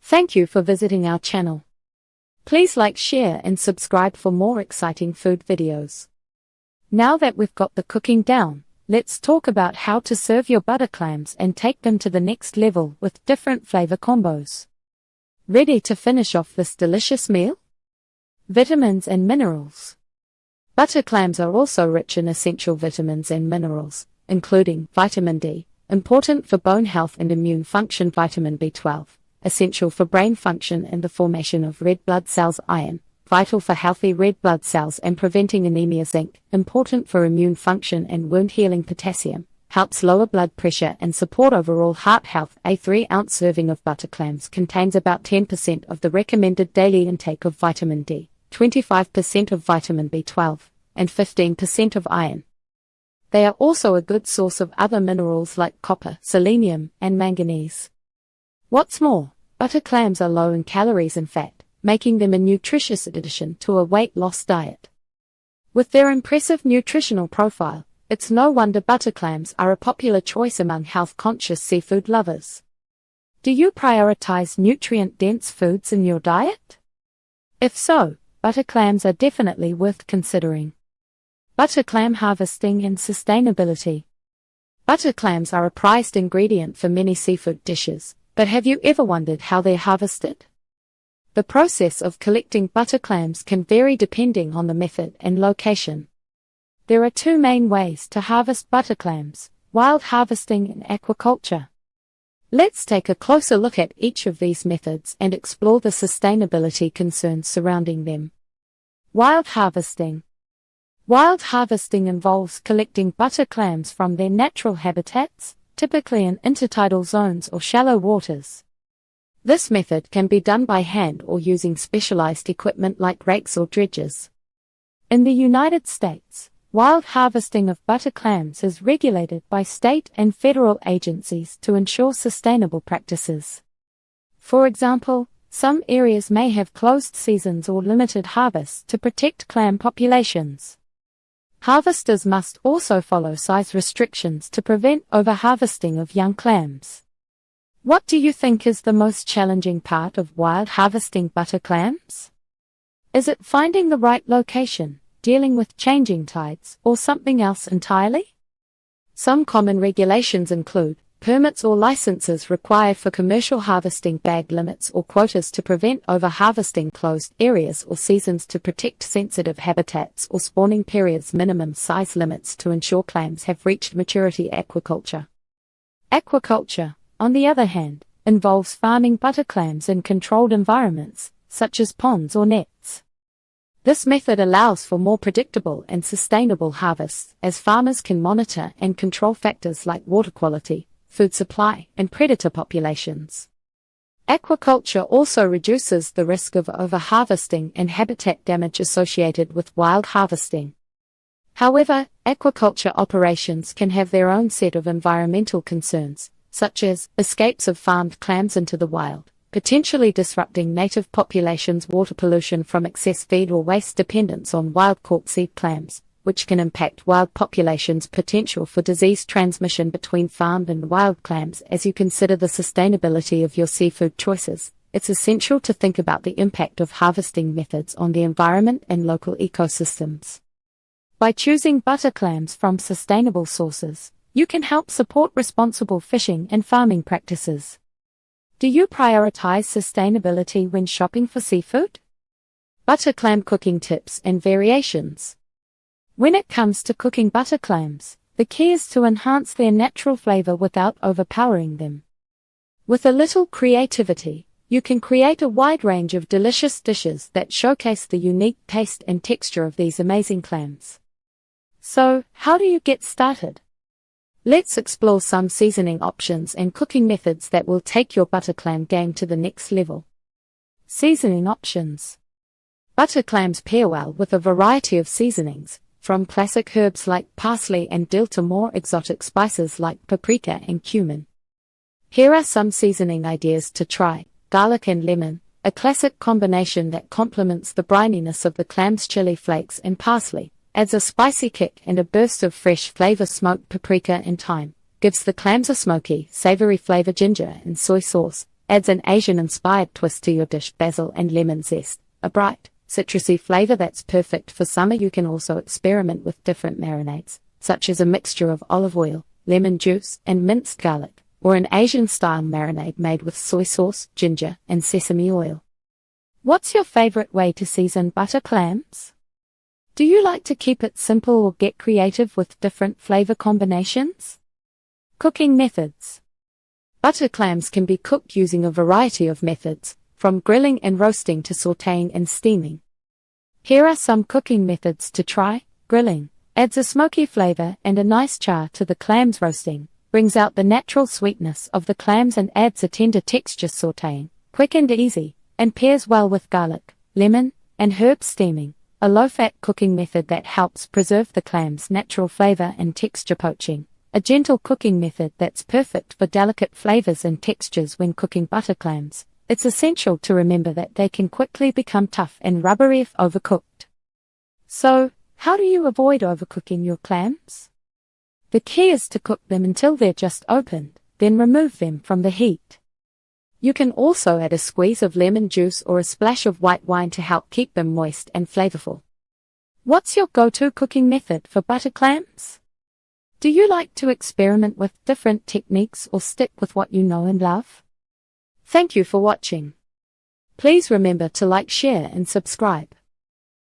Thank you for visiting our channel. Please like, share and subscribe for more exciting food videos. Now that we've got the cooking down, let's talk about how to serve your butter clams and take them to the next level with different flavor combos. Ready to finish off this delicious meal? Vitamins and minerals. Butter clams are also rich in essential vitamins and minerals, including vitamin D, important for bone health and immune function, vitamin B12, essential for brain function and the formation of red blood cells, iron, vital for healthy red blood cells and preventing anemia, zinc, important for immune function and wound healing, potassium, helps lower blood pressure and support overall heart health. A 3-ounce serving of butter clams contains about 10% of the recommended daily intake of vitamin D, 25% of vitamin B12, and 15% of iron. They are also a good source of other minerals like copper, selenium, and manganese. What's more, butter clams are low in calories and fat, making them a nutritious addition to a weight loss diet. With their impressive nutritional profile, it's no wonder butter clams are a popular choice among health-conscious seafood lovers. Do you prioritize nutrient-dense foods in your diet? If so, butter clams are definitely worth considering. Butter clam harvesting and sustainability. Butter clams are a prized ingredient for many seafood dishes, but have you ever wondered how they're harvested? The process of collecting butter clams can vary depending on the method and location. There are two main ways to harvest butter clams: wild harvesting and aquaculture. Let's take a closer look at each of these methods and explore the sustainability concerns surrounding them. Wild harvesting. Wild harvesting involves collecting butter clams from their natural habitats, typically in intertidal zones or shallow waters. This method can be done by hand or using specialized equipment like rakes or dredgers. In the United States, wild harvesting of butter clams is regulated by state and federal agencies to ensure sustainable practices. For example, some areas may have closed seasons or limited harvests to protect clam populations. Harvesters must also follow size restrictions to prevent over-harvesting of young clams. What do you think is the most challenging part of wild harvesting butter clams? Is it finding the right location, dealing with changing tides, or something else entirely? Some common regulations include permits or licenses required for commercial harvesting, bag limits or quotas to prevent over-harvesting, closed areas or seasons to protect sensitive habitats, or spawning periods, minimum size limits to ensure clams have reached maturity. Aquaculture. Aquaculture, on the other hand, involves farming butter clams in controlled environments, such as ponds or nets. This method allows for more predictable and sustainable harvests, as farmers can monitor and control factors like water quality, food supply, and predator populations. Aquaculture also reduces the risk of over-harvesting and habitat damage associated with wild harvesting. However, aquaculture operations can have their own set of environmental concerns, such as escapes of farmed clams into the wild, potentially disrupting native populations, water pollution from excess feed or waste, dependence on wild-caught seed clams, which can impact wild populations, potential for disease transmission between farmed and wild clams. As you consider the sustainability of your seafood choices, it's essential to think about the impact of harvesting methods on the environment and local ecosystems. By choosing butter clams from sustainable sources, you can help support responsible fishing and farming practices. Do you prioritize sustainability when shopping for seafood? Butter clam cooking tips and variations. When it comes to cooking butter clams, the key is to enhance their natural flavor without overpowering them. With a little creativity, you can create a wide range of delicious dishes that showcase the unique taste and texture of these amazing clams. So, how do you get started? Let's explore some seasoning options and cooking methods that will take your butter clam game to the next level. Seasoning options. Butter clams pair well with a variety of seasonings, from classic herbs like parsley and dill to more exotic spices like paprika and cumin. Here are some seasoning ideas to try. Garlic and lemon, a classic combination that complements the brininess of the clams. Chili flakes and parsley adds a spicy kick and a burst of fresh flavor. Smoked paprika and thyme gives the clams a smoky, savory flavor. Ginger and soy sauce, adds an Asian-inspired twist to your dish. Basil and lemon zest, a bright, citrusy flavor that's perfect for summer. You can also experiment with different marinades, such as a mixture of olive oil, lemon juice, and minced garlic, or an Asian-style marinade made with soy sauce, ginger, and sesame oil. What's your favorite way to season butter clams? Do you like to keep it simple or get creative with different flavor combinations? Cooking methods. Butter clams can be cooked using a variety of methods, from grilling and roasting to sautéing and steaming. Here are some cooking methods to try. Grilling adds a smoky flavor and a nice char to the clams. Roasting brings out the natural sweetness of the clams and adds a tender texture. Sautéing, quick and easy, and pairs well with garlic, lemon, and herbs. Steaming, a low-fat cooking method that helps preserve the clam's natural flavor and texture. Poaching, a gentle cooking method that's perfect for delicate flavors and textures when cooking butter clams. It's essential to remember that they can quickly become tough and rubbery if overcooked. So, how do you avoid overcooking your clams? The key is to cook them until they're just opened, then remove them from the heat. You can also add a squeeze of lemon juice or a splash of white wine to help keep them moist and flavorful. What's your go-to cooking method for butter clams? Do you like to experiment with different techniques or stick with what you know and love? Thank you for watching. Please remember to like, share, and subscribe.